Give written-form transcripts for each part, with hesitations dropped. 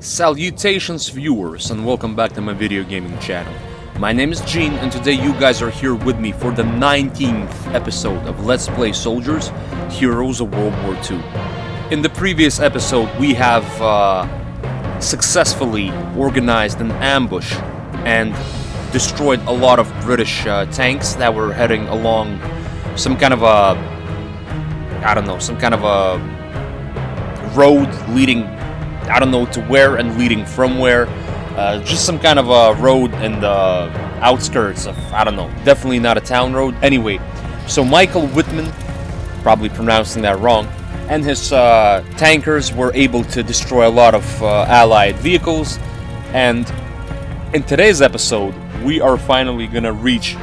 Salutations viewers and welcome back to my video gaming channel. My name is Gene and today you guys are here with me for the 19th episode of Let's Play Soldiers, Heroes of World War II. In the previous episode we have successfully organized an ambush and destroyed a lot of British tanks that were heading along some kind of a, some kind of a road leading, I don't know to where and leading from where. Just some kind of a road in the outskirts of, I don't know, definitely not a town road. Anyway, so Michael Whitman, probably pronouncing that wrong, and his tankers were able to destroy a lot of Allied vehicles. And in today's episode, we are finally gonna reach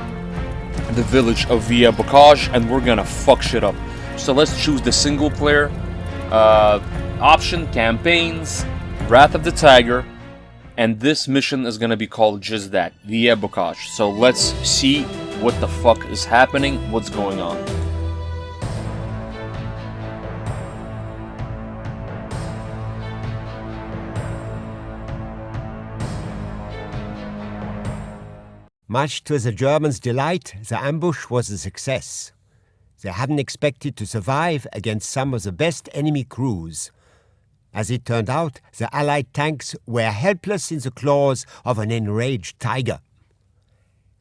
the village of Villers-Bocage and we're gonna fuck shit up. So let's choose the single player option, campaigns, Wrath of the Tiger, and this mission is gonna be called just that, Villers-Bocage. So let's see what the fuck is happening, what's going on. Much to the Germans' delight, the ambush was a success. They hadn't expected to survive against some of the best enemy crews. As it turned out, the Allied tanks were helpless in the claws of an enraged tiger.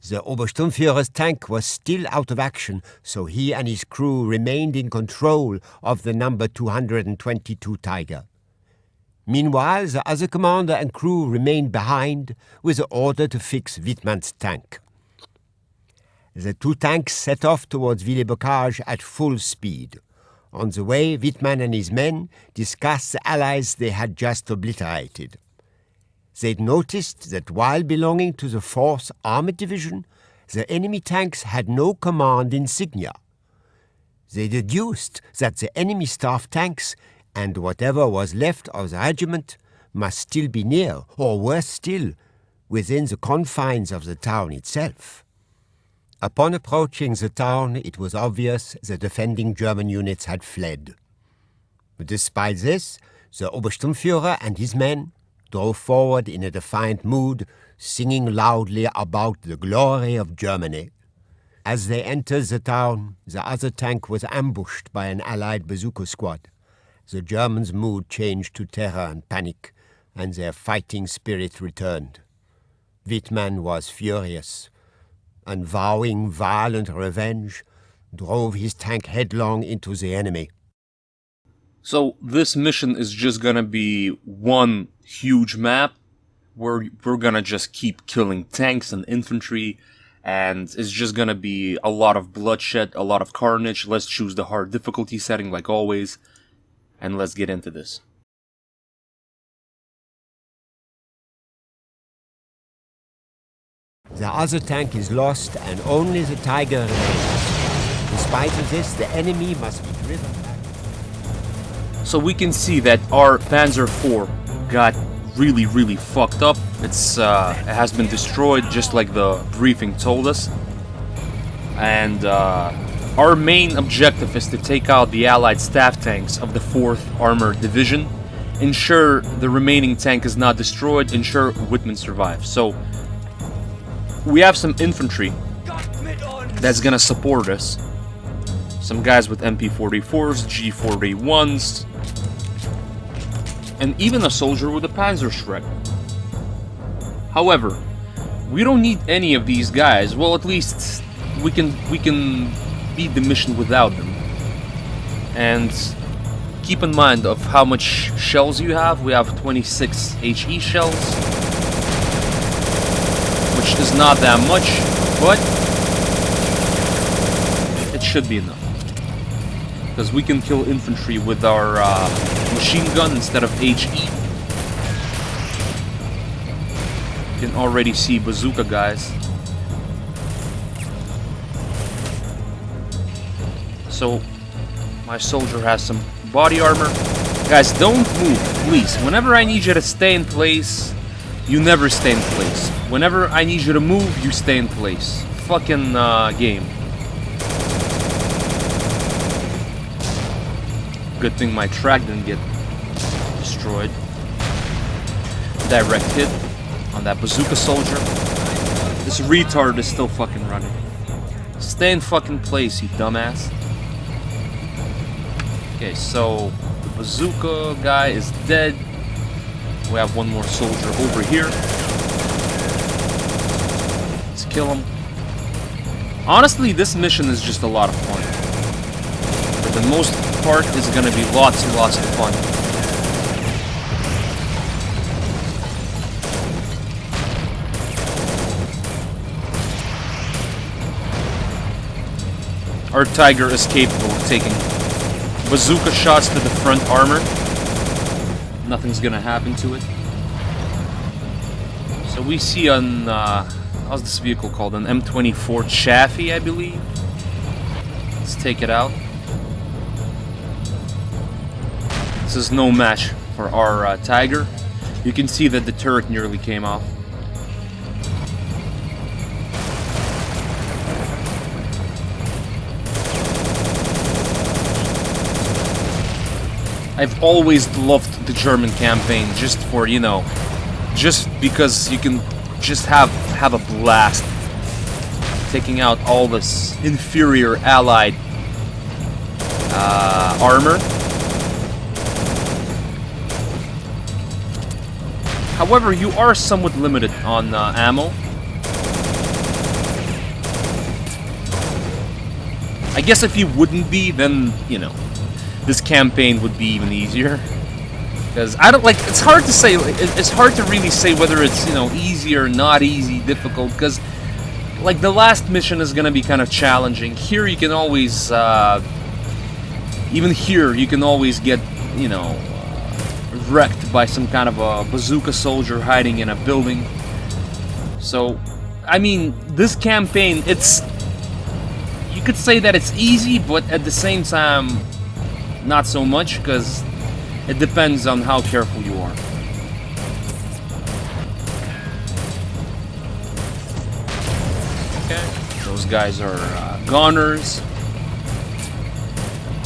The Obersturmführer's tank was still out of action, so he and his crew remained in control of the number 222 Tiger. Meanwhile, the other commander and crew remained behind with the order to fix Wittmann's tank. The two tanks set off towards Villers-Bocage at full speed. On the way, Wittmann and his men discussed the allies they had just obliterated. They'd noticed that while belonging to the 4th Armored Division, the enemy tanks had no command insignia. They deduced that the enemy staff tanks and whatever was left of the regiment must still be near, or worse still, within the confines of the town itself. Upon approaching the town, it was obvious the defending German units had fled. But despite this, the Obersturmführer and his men drove forward in a defiant mood, singing loudly about the glory of Germany. As they entered the town, the other tank was ambushed by an Allied bazooka squad. The Germans' mood changed to terror and panic, and their fighting spirit returned. Wittmann was furious, and vowing violent revenge, drove his tank headlong into the enemy. So this mission is just gonna be one huge map where we're gonna just keep killing tanks and infantry, and it's just gonna be a lot of bloodshed, a lot of carnage. Let's choose the hard difficulty setting like always, and let's get into this. The other tank is lost and only the Tiger remains. In spite of this, the enemy must be driven back. So we can see that our Panzer IV got really fucked up. It has been destroyed just like the briefing told us. And our main objective is to take out the Allied staff tanks of the 4th Armored Division, ensure the remaining tank is not destroyed, ensure Whitman survives. So we have some infantry that's gonna support us. Some guys with MP44s, G41s, and even a soldier with a Panzerschreck. However, we don't need any of these guys. Well, at least we can beat the mission without them. And keep in mind of how much shells you have. We have 26 HE shells, which is not that much, but it should be enough. Because we can kill infantry with our machine gun instead of HE. You can already see bazooka guys. So my soldier has some body armor. Guys, don't move, please. Whenever I need you to stay in place, you never stay in place. Whenever I need you to move, you stay in place. Fucking game. Good thing my track didn't get destroyed. direct hit on that bazooka soldier. This retard is still fucking running. Stay in fucking place, you dumbass. Okay, so the bazooka guy is dead. We have one more soldier over here. Let's kill him. Honestly, this mission is just a lot of fun. For the most part, it's gonna be lots and lots of fun. Our Tiger is capable of taking bazooka shots to the front armor. Nothing's gonna happen to it. So we see an, how's this vehicle called? An M24 Chaffee, I believe. Let's take it out. This is no match for our Tiger. You can see that the turret nearly came off. I've always loved the German campaign, just for, you know, just because you can just have a blast taking out all this inferior allied armor. However, you are somewhat limited on ammo. I guess if you wouldn't be, then, you know, this campaign would be even easier. Because I don't like, it's hard to say, it's hard to really say whether it's, you know, easy or not easy, difficult, because like the last mission is gonna be kind of challenging. Here you can always, even here you can always get, you know, wrecked by some kind of a bazooka soldier hiding in a building. So, I mean, this campaign, it's, you could say that it's easy, but at the same time, not so much, because it depends on how careful you are. Okay, those guys are goners.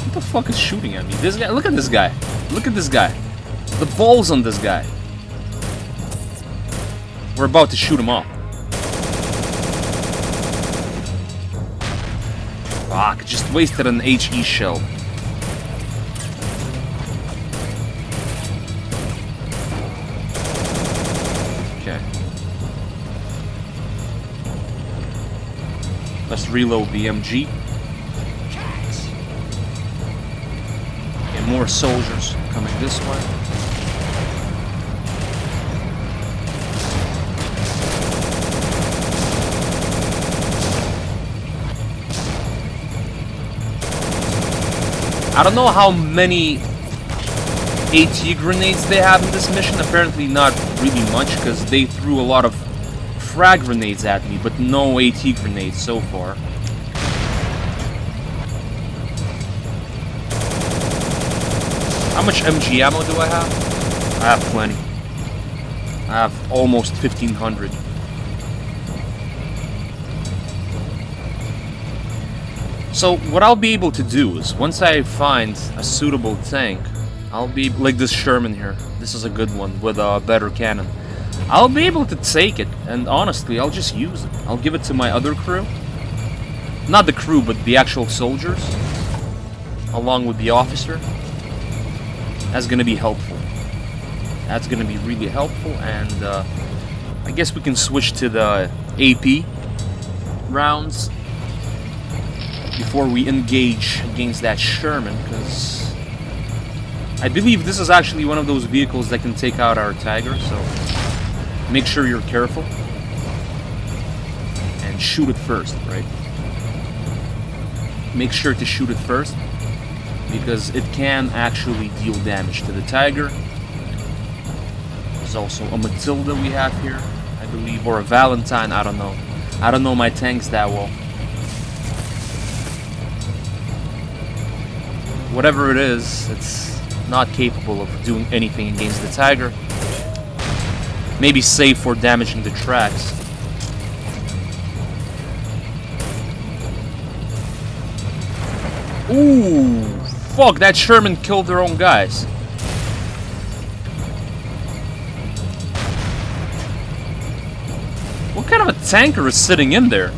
What the fuck is shooting at me? This guy, look at this guy. Look at this guy. The balls on this guy. We're about to shoot him off. Fuck, just wasted an HE shell. Let's reload the MG. Okay, more soldiers coming this way. I don't know how many AT grenades they have in this mission. Apparently not really much, because they threw a lot of frag grenades at me, but no AT grenades so far. How much MG ammo do I have? I have plenty. I have almost 1500. So what I'll be able to do is, once I find a suitable tank, I'll be like this Sherman here. This is a good one with a better cannon. I'll be able to take it, and honestly, I'll just use it. I'll give it to my other crew. Not the crew, but the actual soldiers, along with the officer. That's gonna be helpful. That's gonna be really helpful, and I guess we can switch to the AP rounds before we engage against that Sherman, because I believe this is actually one of those vehicles that can take out our Tiger, so make sure you're careful and shoot it first, right? Make sure to shoot it first, because it can actually deal damage to the Tiger. There's also a Matilda we have here, I believe, or a Valentine, I don't know. I don't know my tanks that well. Whatever it is, it's not capable of doing anything against the Tiger. Maybe save for damaging the tracks. Ooh, fuck, that Sherman killed their own guys. kind of a tanker is sitting in there?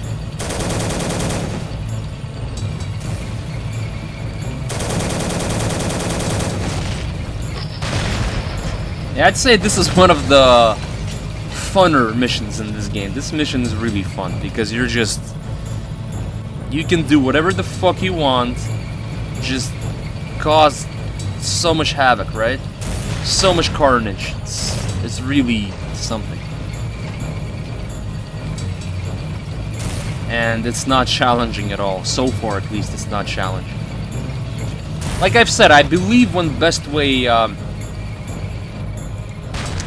Yeah, I'd say this is one of the funner missions in this game. This mission is really fun because you're just... You can do whatever the fuck you want. Just cause so much havoc, right? So much carnage. It's really something. And it's not challenging at all. So far, at least, it's not challenging. Like I've said, I believe one best way...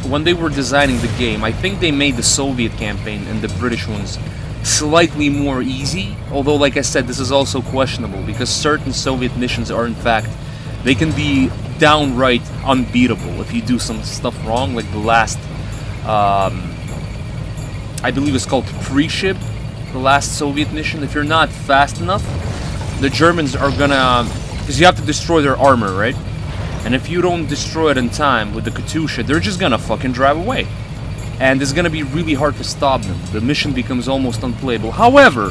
when they were designing the game, I think they made the Soviet campaign and the British ones slightly more easy. Although, like I said, this is also questionable because certain Soviet missions are, in fact, they can be downright unbeatable if you do some stuff wrong. Like the last, I believe it's called Pre-Ship, the last Soviet mission. If you're not fast enough, the Germans are gonna, because you have to destroy their armor, right? And if you don't destroy it in time with the Katyusha, they're just gonna fucking drive away. And it's gonna be really hard to stop them. The mission becomes almost unplayable. However,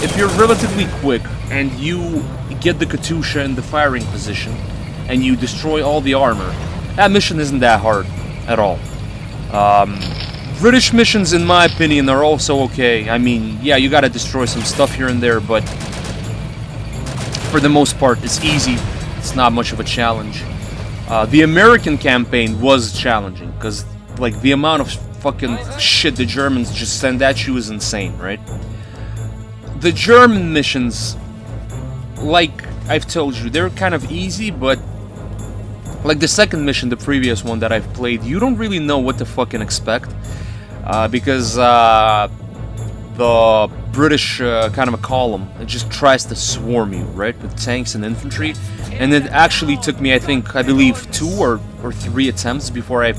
if you're relatively quick and you get the Katyusha in the firing position and you destroy all the armor, that mission isn't that hard at all. British missions, in my opinion, are also okay. I mean, yeah, you gotta destroy some stuff here and there, but for the most part, it's easy. It's not much of a challenge. The American campaign was challenging, because, like, the amount of fucking shit the Germans just send at you is insane, right? The German missions, like I've told you, they're kind of easy, but like the second mission, the previous one that I've played, you don't really know what to fucking expect. Because the British kind of a column, it just tries to swarm you, right, with tanks and infantry, and it actually took me, I believe 2 or 3 attempts before I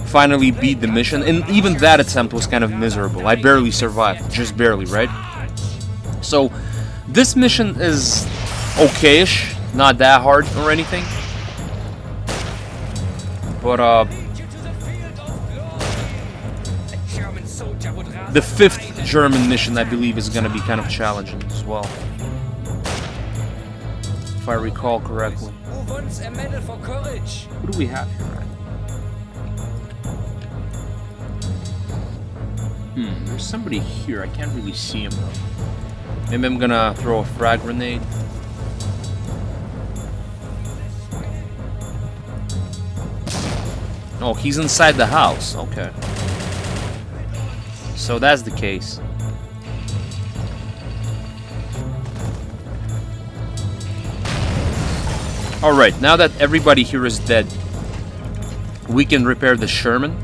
finally beat the mission, and even that attempt was kind of miserable. I barely survived, just barely, right? So this mission is okay-ish, not that hard or anything, but the 5th German mission, I believe, is going to be kind of challenging as well, if I recall correctly. Who do we have here? There's somebody here. I can't really see him though. Maybe I'm gonna throw a frag grenade. Oh, he's inside the house. Okay. So that's the case. Alright, now that everybody here is dead, we can repair the Sherman.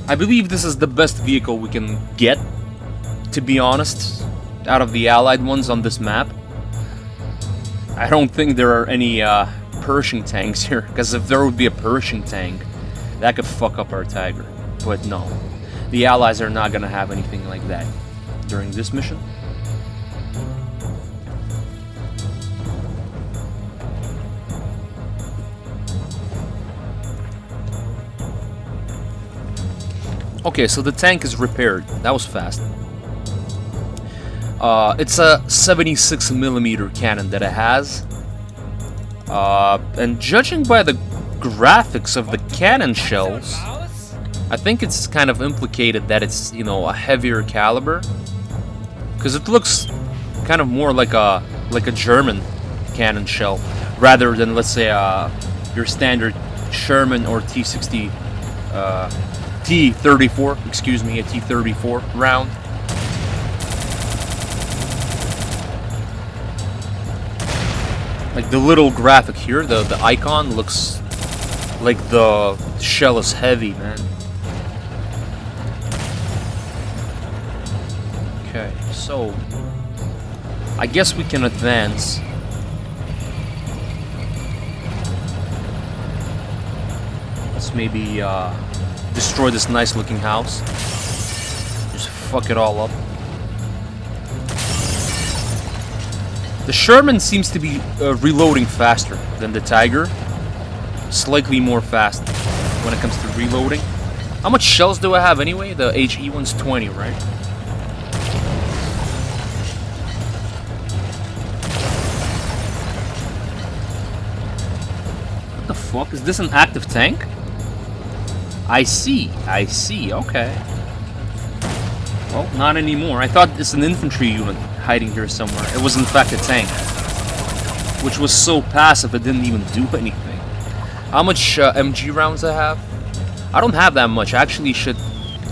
I believe this is the best vehicle we can get, to be honest, out of the Allied ones on this map. I don't think there are any Pershing tanks here, because if there would be a Pershing tank, that could fuck up our Tiger. But no. The Allies are not gonna have anything like that during this mission. Okay, so the tank is repaired. That was fast. It's a 76mm cannon that it has. And judging by the graphics of the cannon shells, I think it's kind of implicated that it's, you know, a heavier caliber, because it looks kind of more like a German cannon shell rather than, let's say, your standard Sherman or T-34, excuse me, a T-34 round. Like the little graphic here, the icon looks like the shell is heavy, man. Okay, so I guess we can advance. Let's maybe destroy this nice looking house. Just fuck it all up. The Sherman seems to be reloading faster than the Tiger. Slightly more fast when it comes to reloading. How much shells do I have anyway? The HE one's 20, right? What the fuck? Is this an active tank? I see, okay. Well, not anymore. I thought it's an infantry unit hiding here somewhere. It was in fact a tank. Which was so passive it didn't even do anything. How much MG rounds I have? I don't have that much. I actually should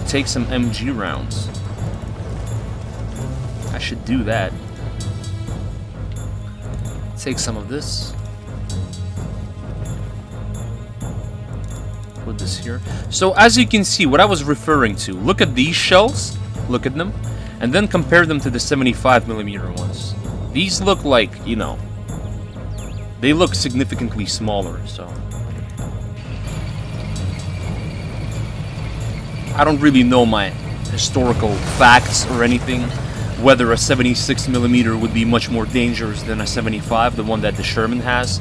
take some MG rounds. I should do that. Take some of this. Put this here. So as you can see, what I was referring to, look at these shells, look at them, and then compare them to the 75mm ones. These look like, you know, they look significantly smaller, so I don't really know my historical facts or anything, whether a 76mm would be much more dangerous than a 75, the one that the Sherman has.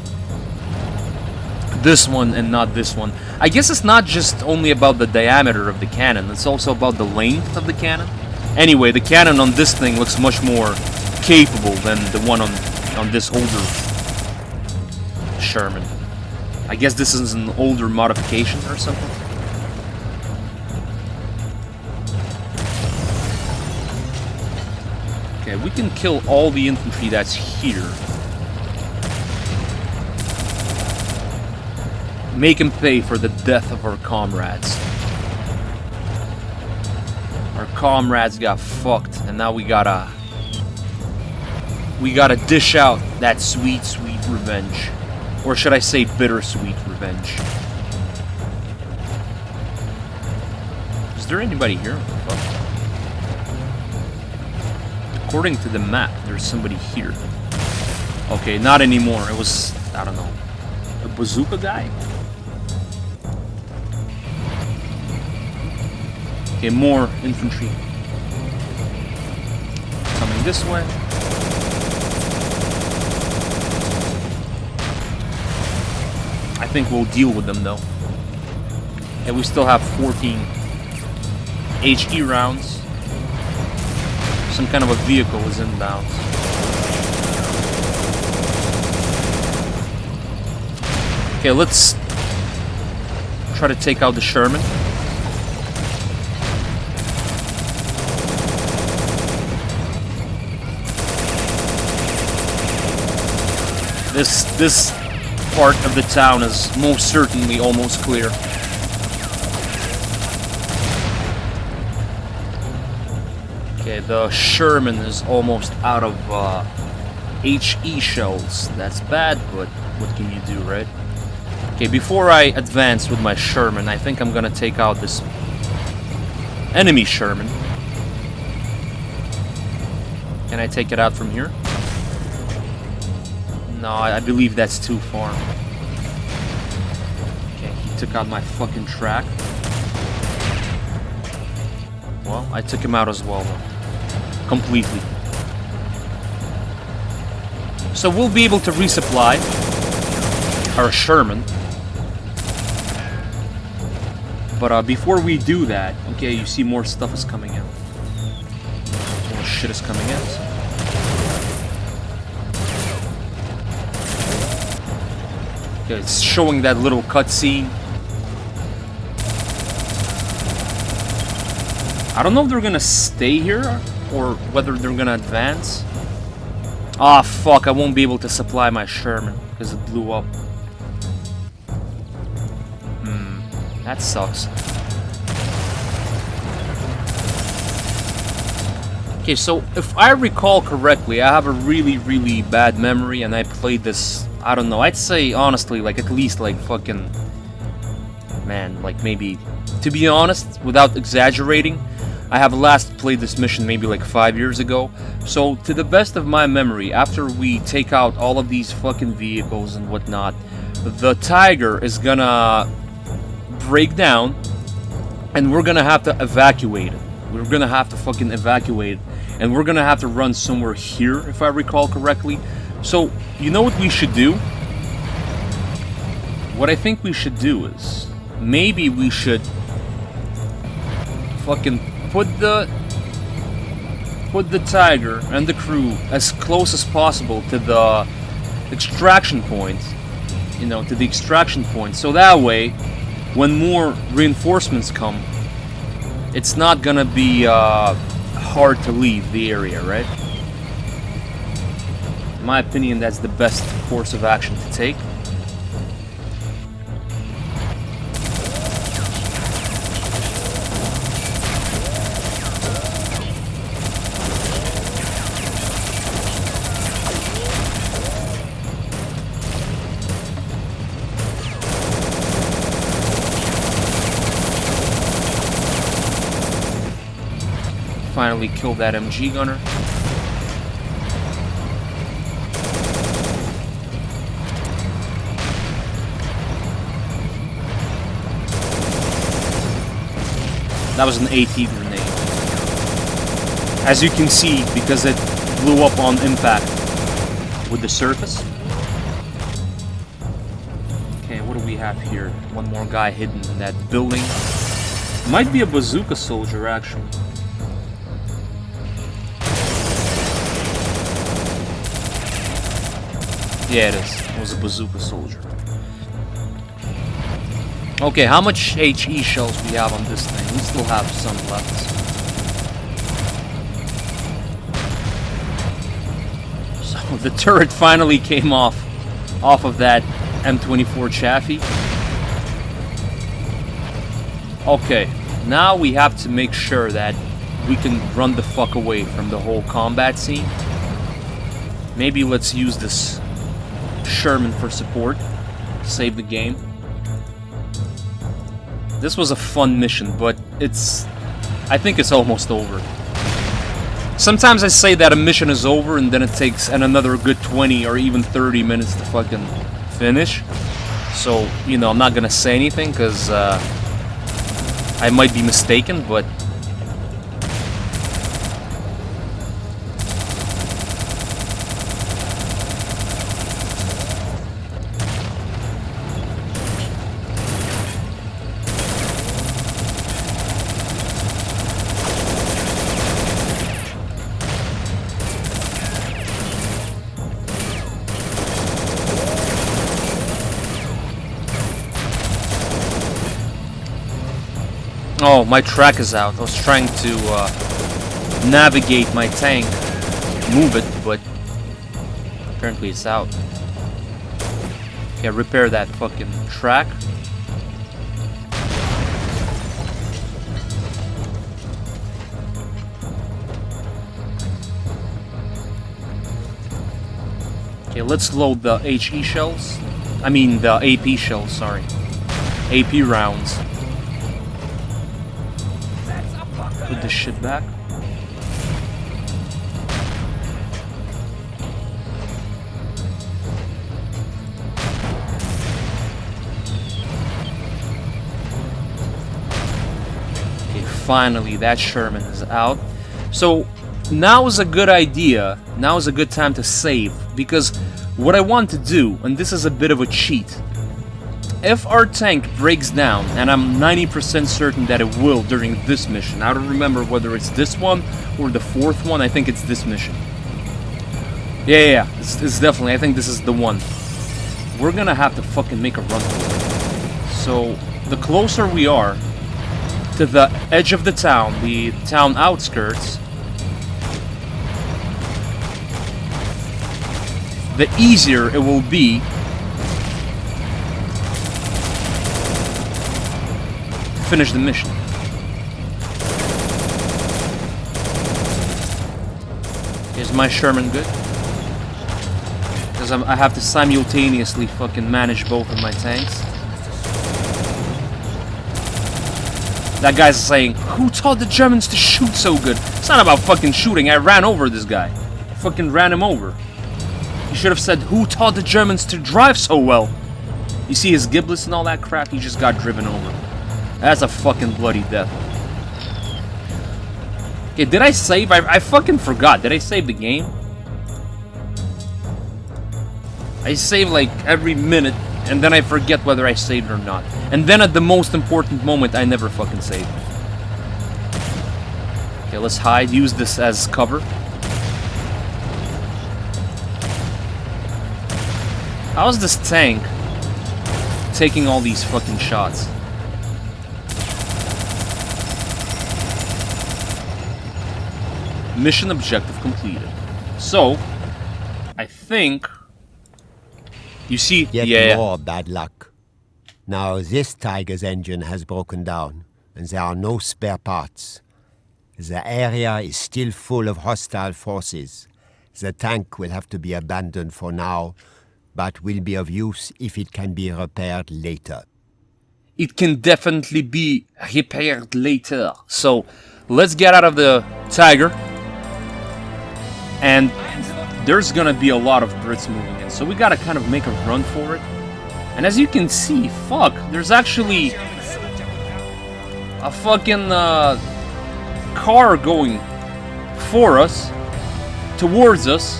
This one and not this one. I guess it's not just only about the diameter of the cannon, it's also about the length of the cannon. Anyway, the cannon on this thing looks much more capable than the one on this older Sherman. I guess this is an older modification or something. Okay, we can kill all the infantry that's here. Make him pay for the death of our comrades. Our comrades got fucked, and now we gotta dish out that sweet, sweet revenge. Or should I say bittersweet revenge? Is there anybody here? Fuck. According to the map, there's somebody here. Okay, not anymore. It was, I don't know, a bazooka guy? Okay, more infantry. Coming this way. I think we'll deal with them though. And we still have 14 HE rounds. Some kind of a vehicle is inbound. Okay, let's try to take out the Sherman. This part of the town is most certainly almost clear. Okay, the Sherman is almost out of HE shells. That's bad, but what can you do, right? Okay, before I advance with my Sherman, I think I'm gonna take out this enemy Sherman. Can I take it out from here? No, I believe that's too far. Okay, he took out my fucking track. Well, I took him out as well, though. Completely. So we'll be able to resupply our Sherman. But before we do that, okay, you see more stuff is coming out. More shit is coming out. Okay, it's showing that little cutscene. I don't know if they're gonna stay here or whether they're gonna advance. Ah, fuck, I won't be able to supply my Sherman because it blew up. That sucks. Okay, so if I recall correctly, I have a really, really bad memory and I played this, I don't know, I'd say honestly, like at least like fucking, man, like maybe, to be honest, without exaggerating, I have last played this mission maybe like 5 years ago. So to the best of my memory, after we take out all of these fucking vehicles and whatnot, the Tiger is gonna break down and we're gonna have to evacuate it. We're gonna have to fucking evacuate it. And we're gonna have to run somewhere here, if I recall correctly. So, you know what we should do? What I think we should do is, maybe we should fucking put the Tiger and the crew as close as possible to the extraction point. You know, to the extraction point. So that way, when more reinforcements come, it's not gonna be hard to leave the area, right? In my opinion, that's the best course of action to take. Finally killed that MG gunner. That was an AT grenade. As you can see, because it blew up on impact with the surface. Okay, what do we have here? One more guy hidden in that building. Might be a bazooka soldier, actually. Yeah, it is. It was a bazooka soldier. Okay, how much HE shells we have on this thing? We still have some left. So the turret finally came off of that M24 Chaffee. Okay, now we have to make sure that we can run the fuck away from the whole combat scene. Maybe let's use this Sherman for support. Save the game. This was a fun mission, but I think it's almost over. Sometimes I say that a mission is over and then it takes another good 20 or even 30 minutes to fucking finish. So, you know, I'm not gonna say anything because I might be mistaken, but oh, my track is out. I was trying to navigate my tank, move it, but apparently it's out. Okay, repair that fucking track. Okay, let's load the HE shells. I mean the AP shells, sorry. AP rounds. Put this shit back. Okay, finally that Sherman is out. So now is a good idea. Now is a good time to save, because what I want to do, and this is a bit of a cheat, if our tank breaks down, and I'm 90% certain that it will during this mission, I don't remember whether it's this one or the fourth one. I think it's this mission. Yeah, it's definitely, I think this is the one. We're gonna have to fucking make a run for it. So, the closer we are to the edge of the town outskirts, the easier it will be finish the mission. Is my Sherman good? Because I have to simultaneously fucking manage both of my tanks. That guy's saying, who taught the Germans to shoot so good? It's not about fucking shooting. I ran over this guy. I fucking ran him over. You should have said, who taught the Germans to drive so well? You see his giblets and all that crap? He just got driven over. That's a fucking bloody death. Okay, did I save? I fucking forgot. Did I save the game? I save like every minute, and then I forget whether I saved or not. And then at the most important moment, I never fucking save. Okay, let's hide. Use this as cover. How's this tank taking all these fucking shots? Mission objective completed. So, I think... You see... Yet more bad luck. Now this Tiger's engine has broken down, and there are no spare parts. The area is still full of hostile forces. The tank will have to be abandoned for now, but will be of use if it can be repaired later. It can definitely be repaired later. So, let's get out of the Tiger. And there's gonna be a lot of Brits moving in, so we gotta kind of make a run for it. And as you can see, fuck, there's actually a fucking car going for us, towards us.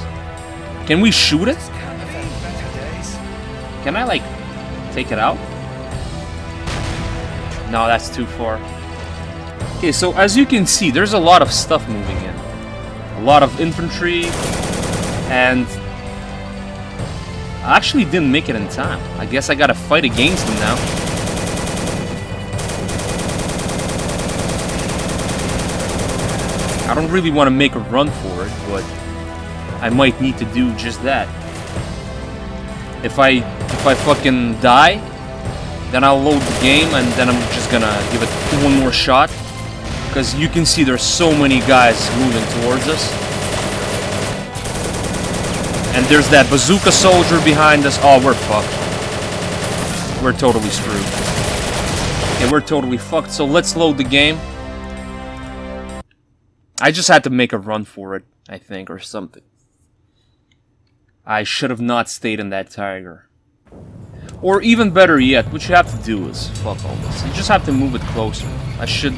Can we shoot it? Can I, like, take it out? No, that's too far. Okay, so as you can see, there's a lot of stuff moving in. A lot of infantry, and I actually didn't make it in time. I guess I gotta fight against them now. I don't really want to make a run for it, but I might need to do just that. If I fucking die, then I'll load the game, and then I'm just gonna give it one more shot. Because you can see there's so many guys moving towards us. And there's that bazooka soldier behind us. Oh, we're fucked. We're totally screwed. Okay, we're totally fucked, so let's load the game. I just had to make a run for it, I think, or something. I should have not stayed in that Tiger. Or even better yet, what you have to do is fuck all this. You just have to move it closer. I should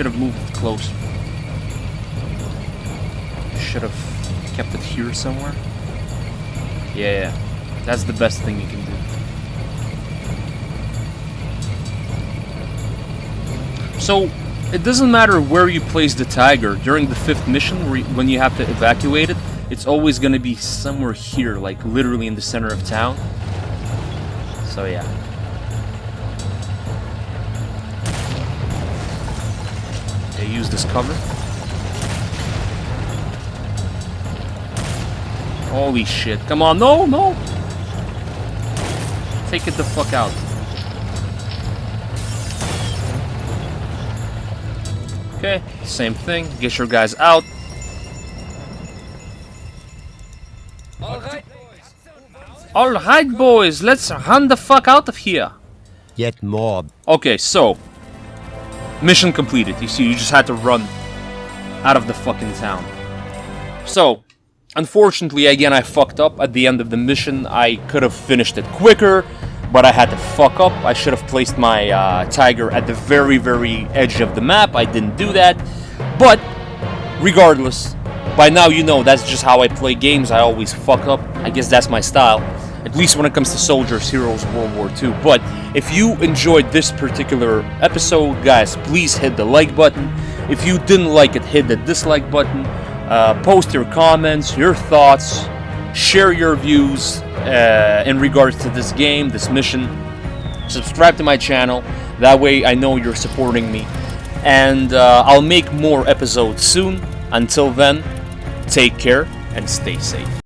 have moved it closer. Should have kept it here somewhere. Yeah, that's the best thing you can do. So, it doesn't matter where you place the Tiger during the 5th mission, when you have to evacuate it, it's always gonna be somewhere here, like literally in the center of town. So yeah. Okay, use this cover. Holy shit. Come on, no, no! Take it the fuck out. Okay, same thing. Get your guys out. Alright, boys, let's run the fuck out of here. Yet more. Okay, so mission completed. You see, you just had to run out of the fucking town. So, unfortunately, again, I fucked up at the end of the mission. I could have finished it quicker, but I had to fuck up. I should have placed my Tiger at the very, very edge of the map. I didn't do that. But, regardless, by now you know that's just how I play games. I always fuck up. I guess that's my style. At least when it comes to Soldiers, Heroes, World War II. But if you enjoyed this particular episode, guys, please hit the like button. If you didn't like it, hit the dislike button. Post your comments, your thoughts, share your views in regards to this game, this mission. Subscribe to my channel. That way I know you're supporting me. And I'll make more episodes soon. Until then, take care and stay safe.